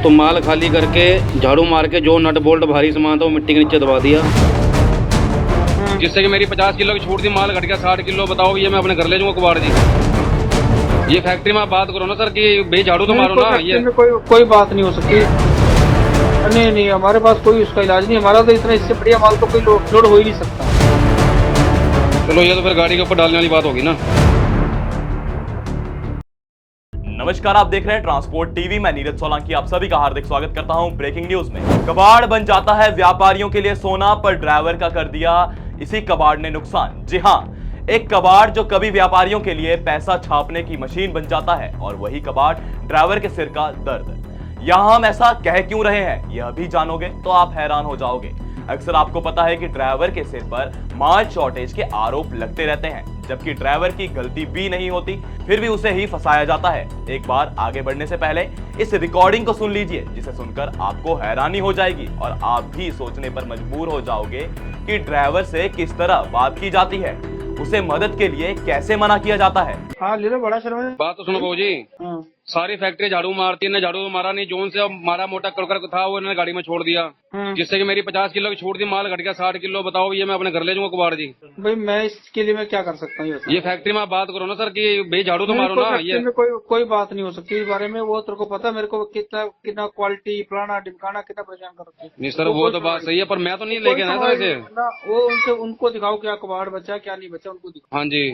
तो माल खाली करके झाड़ू मार के जो नट बोल्ट भारी सामान था वो मिट्टी के नीचे दबा दिया, जिससे कि मेरी 50 किलो की छूट थी, माल घट गया 60 किलो। बताओ ये मैं अपने घर ले जाऊंगा कुबाड़ जी। ये फैक्ट्री में आप बात करो ना सर कि भाई झाड़ू तो मारो ना। ये कोई बात नहीं हो सकती। नहीं, हमारे पास कोई उसका इलाज नहीं। हमारा तो इतना, इससे बढ़िया माल तो कोई लोड हो ही नहीं सकता। चलो ये तो फिर गाड़ी के ऊपर डालने वाली बात होगी ना। नमस्कार, आप देख रहे हैं ट्रांसपोर्ट टीवी। मैं नीरज सोलंकी आप सभी का हार्दिक स्वागत करता हूं। ब्रेकिंग न्यूज में, कबाड़ बन जाता है व्यापारियों के लिए सोना, पर ड्राइवर का कर दिया इसी कबाड़ ने नुकसान। जी हां, एक कबाड़ जो कभी व्यापारियों के लिए पैसा छापने की मशीन बन जाता है, और वही कबाड़ ड्राइवर के सिर का दर्द। यहां हम ऐसा कह क्यों रहे हैं, यह भी जानोगे तो आप हैरान हो जाओगे। अक्सर आपको पता है कि ड्राइवर के सिर पर माल शॉर्टेज के आरोप लगते रहते हैं, जबकि ड्राइवर की गलती भी नहीं होती, फिर भी उसे ही फंसाया जाता है। एक बार आगे बढ़ने से पहले इस रिकॉर्डिंग को सुन लीजिए, जिसे सुनकर आपको हैरानी हो जाएगी और आप भी सोचने पर मजबूर हो जाओगे कि ड्राइवर से किस तरह बात की जाती है, उसे मदद के लिए कैसे मना किया जाता है। हाँ ले लो, बड़ा शर्मा है। बात तो सुनो बाबू जी। सारी फैक्ट्री झाड़ू मारती है, झाड़ू मारा नहीं, जोन से अब मारा मोटा कड़कर था वो इन्होंने गाड़ी में छोड़ दिया, जिससे कि मेरी 50 किलो की छूट थी, माल घट गया 60 किलो। बताओ ये मैं अपने घर ले जाऊंगा कुबाड़ जी। भाई मैं इसके लिए मैं क्या कर सकता हूँ? ये फैक्ट्री में आप बात करो ना सर कि भाई झाड़ू तो मारो ना। ये कोई बात नहीं हो सकती इस बारे में। वो तेरे को पता, मेरे को कितना क्वालिटी फलाना ढिमकाना कितना परेशान करते। नहीं सर, वो तो बात सही है, पर मैं तो नहीं लेके ना सर ऐसे। वो उनको दिखाओ क्या कबाड़ बचा क्या नहीं बचा, उनको दिखाओ। हाँ जी,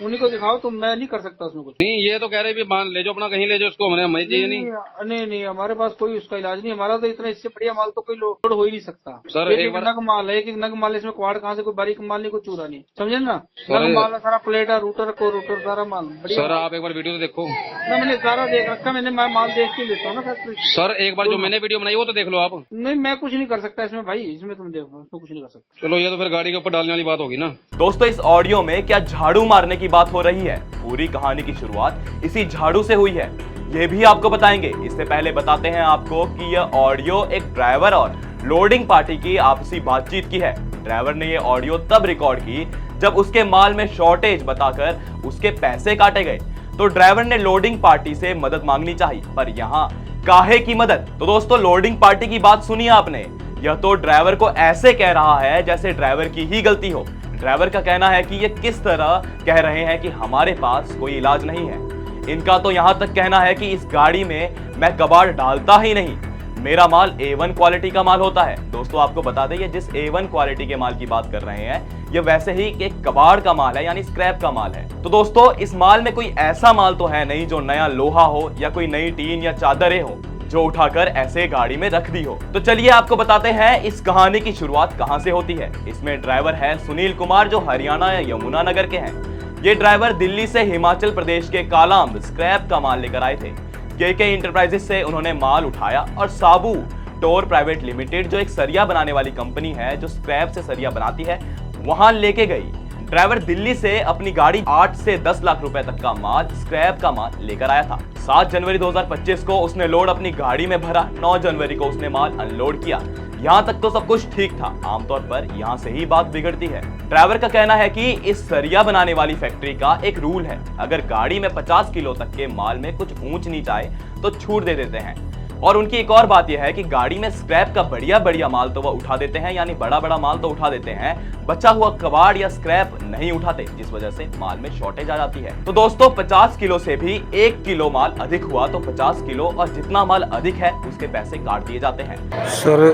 उन्हीं को दिखाओ। तो मैं नहीं कर सकता उसमें कुछ। नहीं ये तो कह रहे भी मान ले जो अपना कहीं ले जाओ उसको, हमें चाहिए नहीं। नहीं, हमारे पास कोई उसका इलाज नहीं। हमारा तो इतना, इससे बढ़िया माल तो कोई लोड हो ही नहीं सकता। सर एक बार नग माल है, एक नग माल, इसमें कबाड़ कहाँ से? कोई बारीक माल नहीं, कोई चूरा नहीं, समझे ना। नग माल सारा प्लेटा रूटर सारा माल बढ़िया। सर आप एक बार वीडियो तो देखो ना, मैंने सारा देख रखा। मैं माल देख के लेता हूँ ना फैक्ट्री। सर एक बार जो मैंने वीडियो बनाई वो तो देख लो आप। नहीं, मैं कुछ नहीं कर सकता इसमें भाई, इसमें तुम देखो, उसमें कुछ नहीं कर सकता। चलो ये तो फिर गाड़ी के ऊपर डालने वाली बात होगी ना। दोस्तों, इस ऑडियो में क्या झाड़ू मारने की बात हो रही है? पूरी कहानी की शुरुआत इसी झाड़ू से हुई है, ये भी आपको बताएंगे। इससे पहले बताते हैं आपको कि यह ऑडियो एक ड्राइवर और लोडिंग पार्टी की आपसी बातचीत की है। ड्राइवर ने यह ऑडियो तब रिकॉर्ड की जब उसके माल में शॉर्टेज बताकर उसके पैसे काटे गए, तो ड्राइवर ने लोडिंग पार्टी से मदद मांगनी चाहिए, पर यहाँ काहे की मदद? तो दोस्तों, लोडिंग पार्टी की बात सुनिए आपने। यह तो ड्राइवर को ऐसे कह रहा है जैसे ड्राइवर की ही गलती हो। ड्राइवर का कहना है कि ये किस तरह कह रहे हैं कि हमारे पास कोई इलाज नहीं है। इनका तो यहां तक कहना है कि इस गाड़ी में मैं कबाड़ डालता ही नहीं, मेरा माल A1 क्वालिटी का माल होता है। दोस्तों, आपको बता दें, ये जिस A1 क्वालिटी के माल की बात कर रहे हैं, ये वैसे ही एक कबाड़ का माल है, यानी स्क्रैप का माल है। तो दोस्तों, इस माल में कोई ऐसा माल तो है नहीं जो नया लोहा हो या कोई नई टीन या चादरें हो जो उठाकर ऐसे गाड़ी में रख दी हो। तो चलिए आपको बताते हैं इस कहानी की शुरुआत कहां से होती है। इसमें ड्राइवर है सुनील कुमार, जो हरियाणा या यमुनानगर के हैं। ये ड्राइवर दिल्ली से हिमाचल प्रदेश के कालांब स्क्रैप का माल लेकर आए थे। के इंटरप्राइजेस से उन्होंने माल उठाया और साबू टोर प्राइवेट लिमिटेड, जो एक सरिया बनाने वाली कंपनी है जो स्क्रैप से सरिया बनाती है, वहां लेके गई। ड्राइवर दिल्ली से अपनी गाड़ी 8 से 10 लाख रुपए तक का माल, स्क्रैप का माल लेकर आया था। 7 जनवरी 2025 को उसने लोड अपनी गाड़ी में भरा। 9 जनवरी को उसने माल अनलोड किया। यहाँ तक तो सब कुछ ठीक था। आमतौर पर यहाँ से ही बात बिगड़ती है। ड्राइवर का कहना है कि इस सरिया बनाने वाली फैक्ट्री का एक रूल है, अगर गाड़ी में 50 किलो तक के माल में कुछ ऊंच नीच आए तो छूट दे देते हैं। और उनकी एक और बात यह है कि गाड़ी में स्क्रैप का बढ़िया माल तो वह उठा देते हैं, यानी बड़ा माल तो उठा देते हैं, बचा हुआ कबाड़ या स्क्रैप नहीं उठाते, जिस वजह से माल में शॉर्टेज आ जाती है। तो दोस्तों, 50 किलो से भी 1 किलो माल अधिक हुआ तो 50 किलो और जितना माल अधिक है उसके पैसे काट दिए जाते हैं। सर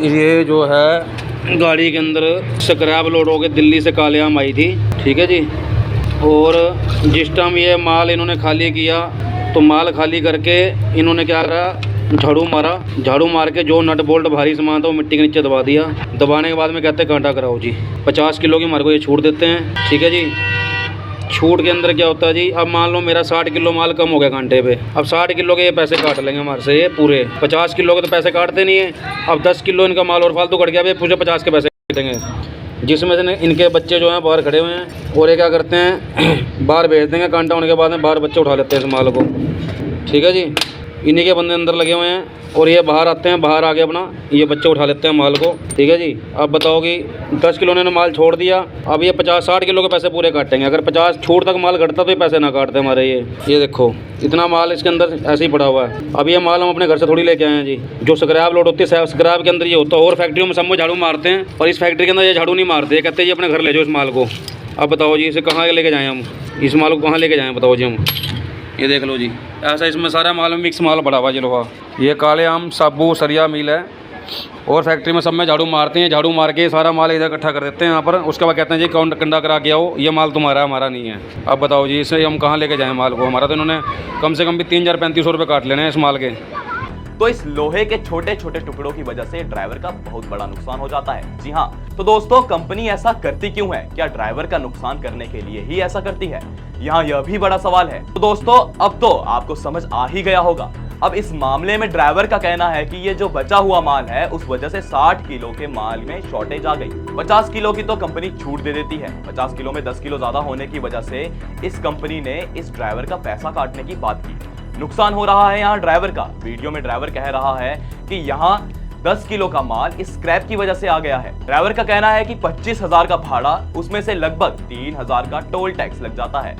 ये जो है गाड़ी के अंदर स्क्रैप लोड हो के दिल्ली से कालेआम आई थी, ठीक है जी। और जिस टाइम ये माल इन्होंने खाली किया तो माल खाली करके इन्होंने क्या करा, झाड़ू मारा, झाड़ू मार के जो नट बोल्ट भारी सामान था वो मिट्टी के नीचे दबा दिया। दबाने के बाद में कहते हैं कांटा कराओ जी। 50 किलो की हमारे को ये छूट देते हैं, ठीक है जी। छूट के अंदर क्या होता है जी, अब मान लो मेरा 60 किलो माल कम हो गया घंटे पे, अब 60 किलो के ये पैसे काट लेंगे हमारे से, ये पूरे 50 किलो के तो पैसे काटते नहीं है। अब 10 किलो इनका माल और फालतू कट गया, पूरे 50 के पैसे काटेंगे, जिसमें से इनके बच्चे जो हैं बाहर खड़े हुए हैं, और ये क्या करते हैं बाहर भेज देंगे। कांटा होने के बाद में बाहर बच्चे उठा लेते हैं इस माल को, ठीक है जी। इन्हीं के बंदे अंदर लगे हुए हैं और ये बाहर आते हैं, बाहर आके अपना ये बच्चे उठा लेते हैं माल को। ठीक है जी। अब बताओ कि 10 किलो ने माल छोड़ दिया, अब ये 50-60 किलो के पैसे पूरे काटेंगे। अगर 50 छूट तक माल घटता तो ये पैसे ना काटते हमारे। ये देखो इतना माल इसके अंदर ऐसे ही पड़ा हुआ है। अब ये माल हम अपने घर से थोड़ी लेके आए हैं जी। जो स्क्रैप लोड होती है स्क्रैप के अंदर ये होता है, और फैक्ट्रियों में सब में झाड़ू मारते हैं और इस फैक्ट्री के अंदर ये झाड़ू नहीं मारते, कहते हैं ये अपने घर ले जाओ इस माल को। अब बताओ जी इसे कहाँ लेके जाएँ हम, इस माल को कहाँ लेके जाएँ बताओ जी हम। ये देख लो जी, ऐसा इसमें सारा माल में मिक्स माल पड़ा हुआ जी लोहा। ये काले आम साबू सरिया मिल है और फैक्ट्री में सब में झाड़ू मारते हैं, झाड़ू मार के सारा माल इधर इकट्ठा कर देते हैं यहाँ पर। उसके बाद कहते हैं जी काउंट कंडा करा के आओ, ये माल तुम्हारा है हमारा नहीं है। अब बताओ जी इसे हम कहाँ लेके जाएँ माल को, हमारा तो इन्होंने कम से कम भी 3,035 रुपये काट लेने हैं इस माल के। तो इस लोहे के छोटे छोटे टुकड़ों की वजह से ड्राइवर का बहुत बड़ा नुकसान हो जाता है। जी हाँ, तो दोस्तों कंपनी ऐसा करती क्यों है? क्या ड्राइवर का नुकसान करने के लिए ही ऐसा करती है? यहाँ यह भी बड़ा सवाल है। तो दोस्तों अब तो आपको समझ आ ही गया होगा। अब इस मामले में ड्राइवर का कहना है कि ये जो बचा हुआ माल है उस वजह से 60 किलो के माल में शॉर्टेज आ गई। 50 किलो की तो कंपनी छूट दे देती है, 50 किलो में 10 किलो ज्यादा होने की वजह से इस कंपनी ने इस ड्राइवर का पैसा काटने की बात की। नुकसान हो रहा है यहाँ ड्राइवर का। वीडियो में ड्राइवर कह रहा है कि यहाँ 10 किलो का माल इस स्क्रैप की वजह से आ गया है। ड्राइवर का कहना है कि 25,000 का भाड़ा, उसमें से लगभग 3,000 का टोल टैक्स लग जाता है,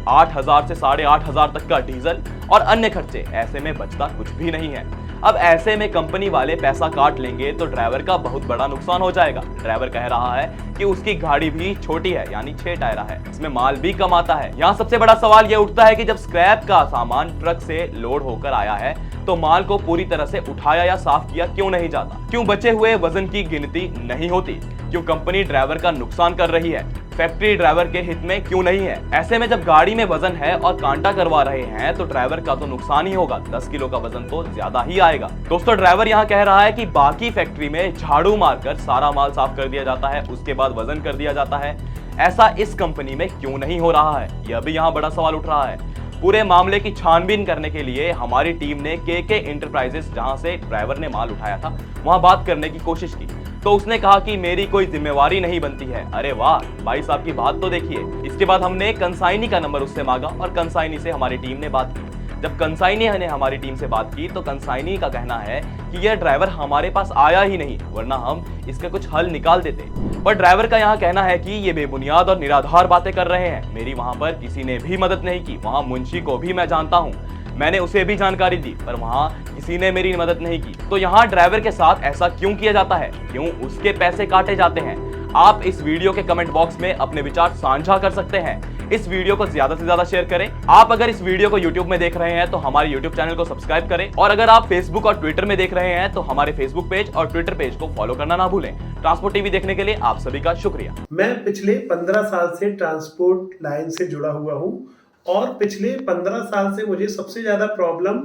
8,000 से 8,500 तक का डीजल और अन्य खर्चे। ऐसे में बचता कुछ भी नहीं है। अब ऐसे में कंपनी वाले पैसा काट लेंगे तो ड्राइवर का बहुत बड़ा नुकसान हो जाएगा। ड्राइवर कह रहा है कि उसकी गाड़ी भी छोटी है, यानी 6 टायरा है, इसमें माल भी कम आता है। यहाँ सबसे बड़ा सवाल यह उठता है कि जब स्क्रैप का सामान ट्रक से लोड होकर आया है तो माल को पूरी तरह से उठाया या साफ किया क्यों नहीं जाता? क्यों बचे हुए वजन की गिनती नहीं होती? क्यों कंपनी ड्राइवर का नुकसान कर रही है? फैक्ट्री ड्राइवर के हित में क्यों नहीं है? ऐसे में जब गाड़ी में वजन है और कांटा करवा रहे हैं तो ड्राइवर का तो नुकसान ही होगा, 10 किलो का वजन तो ज्यादा ही आएगा। दोस्तों ड्राइवर यहाँ कह रहा है कि बाकी फैक्ट्री में झाड़ू मारकर सारा माल साफ कर दिया जाता है, उसके बाद वजन कर दिया जाता है। ऐसा इस कंपनी में क्यों नहीं हो रहा है? यह भी यहाँ बड़ा सवाल उठ रहा है। पूरे मामले की छानबीन करने के लिए हमारी टीम ने के एंटरप्राइजेस, जहां से ड्राइवर ने माल उठाया था, वहां बात करने की कोशिश की तो उसने कहा कि मेरी कोई जिम्मेवारी नहीं बनती है। अरे वाह भाई साहब की बात तो देखिए। इसके बाद हमने कंसाइनी का नंबर उससे मांगा और कंसाइनी से हमारी टीम ने बात की। जब कंसाइनी ने हमारी टीम से बात की तो कंसाइनी का कहना है कि यह ड्राइवर हमारे पास आया ही नहीं, वरना हम इसका कुछ हल निकाल देते। पर ड्राइवर का यहाँ कहना है कि ये बेबुनियाद और निराधार बातें कर रहे हैं। मेरी वहां पर किसी ने भी मदद नहीं की, वहां मुंशी को भी मैं जानता हूँ, मैंने उसे भी जानकारी दी, पर वहां किसी ने मेरी मदद नहीं की। तो यहाँ ड्राइवर के साथ ऐसा क्यों किया जाता है? क्यों उसके पैसे काटे जाते हैं? आप इस वीडियो के कमेंट बॉक्स में अपने विचार साझा कर सकते हैं। इस वीडियो को ज्यादा से ज्यादा शेयर करें। आप अगर इस वीडियो को YouTube में देख रहे हैं तो हमारे YouTube चैनल को सब्सक्राइब करें, और अगर आप Facebook और Twitter में देख रहे हैं तो हमारे Facebook पेज और Twitter पेज को फॉलो करना ना भूलें। ट्रांसपोर्ट टीवी देखने के लिए आप सभी का शुक्रिया। मैं पिछले 15 साल से ट्रांसपोर्ट लाइन से जुड़ा हुआ हूँ और पिछले 15 साल से मुझे सबसे ज्यादा प्रॉब्लम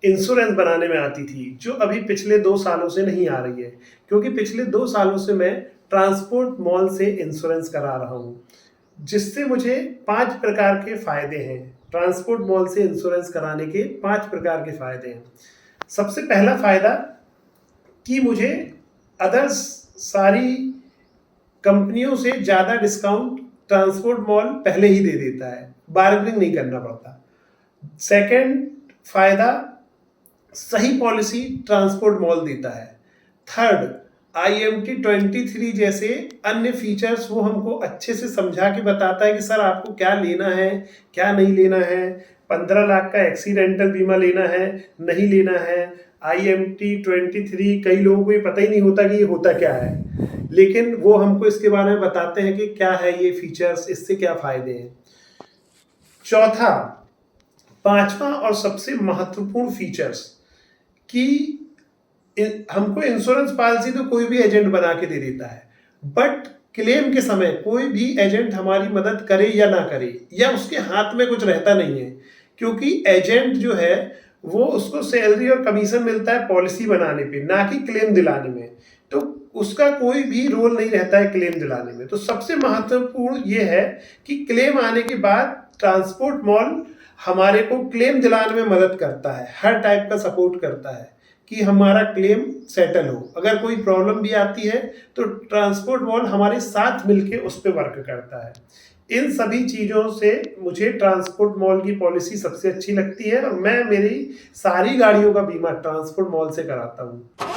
इंश्योरेंस बनाने में आती थी, जो अभी पिछले 2 सालों से नहीं आ रही है, क्योंकि पिछले 2 सालों से मैं ट्रांसपोर्ट मॉल से इंश्योरेंस करा रहा हूँ, जिससे मुझे 5 प्रकार के फायदे हैं। ट्रांसपोर्ट मॉल से इंश्योरेंस कराने के 5 प्रकार के फायदे हैं। सबसे पहला फायदा कि मुझे अदर्स सारी कंपनियों से ज़्यादा डिस्काउंट ट्रांसपोर्ट मॉल पहले ही दे देता है, बार्गेनिंग नहीं करना पड़ता। सेकंड फायदा, सही पॉलिसी ट्रांसपोर्ट मॉल देता है। थर्ड, IMT 23 जैसे अन्य फीचर्स वो हमको अच्छे से समझा के बताता है कि सर आपको क्या लेना है, क्या नहीं लेना है, 15 लाख का एक्सीडेंटल बीमा लेना है, नहीं लेना है। IMT 23 कई लोगों को ये पता ही नहीं होता कि ये होता क्या है, लेकिन वो हमको इसके बारे में बताते हैं कि क्या है ये फीचर्स, इससे क्या फायदे हैं। चौथा, 5वां और सबसे महत्वपूर्ण फीचर्स कि हमको इंश्योरेंस पॉलिसी तो कोई भी एजेंट बना के दे देता है, बट क्लेम के समय कोई भी एजेंट हमारी मदद करे या ना करे, या उसके हाथ में कुछ रहता नहीं है, क्योंकि एजेंट जो है वो उसको सैलरी और कमीशन मिलता है पॉलिसी बनाने पे, ना कि क्लेम दिलाने में। तो उसका कोई भी रोल नहीं रहता है क्लेम दिलाने में। तो सबसे महत्वपूर्ण ये है कि क्लेम आने के बाद ट्रांसपोर्ट मॉल हमारे को क्लेम दिलाने में मदद करता है, हर टाइप का सपोर्ट करता है कि हमारा क्लेम सेटल हो। अगर कोई प्रॉब्लम भी आती है तो ट्रांसपोर्ट मॉल हमारे साथ मिलके उस पर वर्क करता है। इन सभी चीज़ों से मुझे ट्रांसपोर्ट मॉल की पॉलिसी सबसे अच्छी लगती है और मैं मेरी सारी गाड़ियों का बीमा ट्रांसपोर्ट मॉल से कराता हूँ।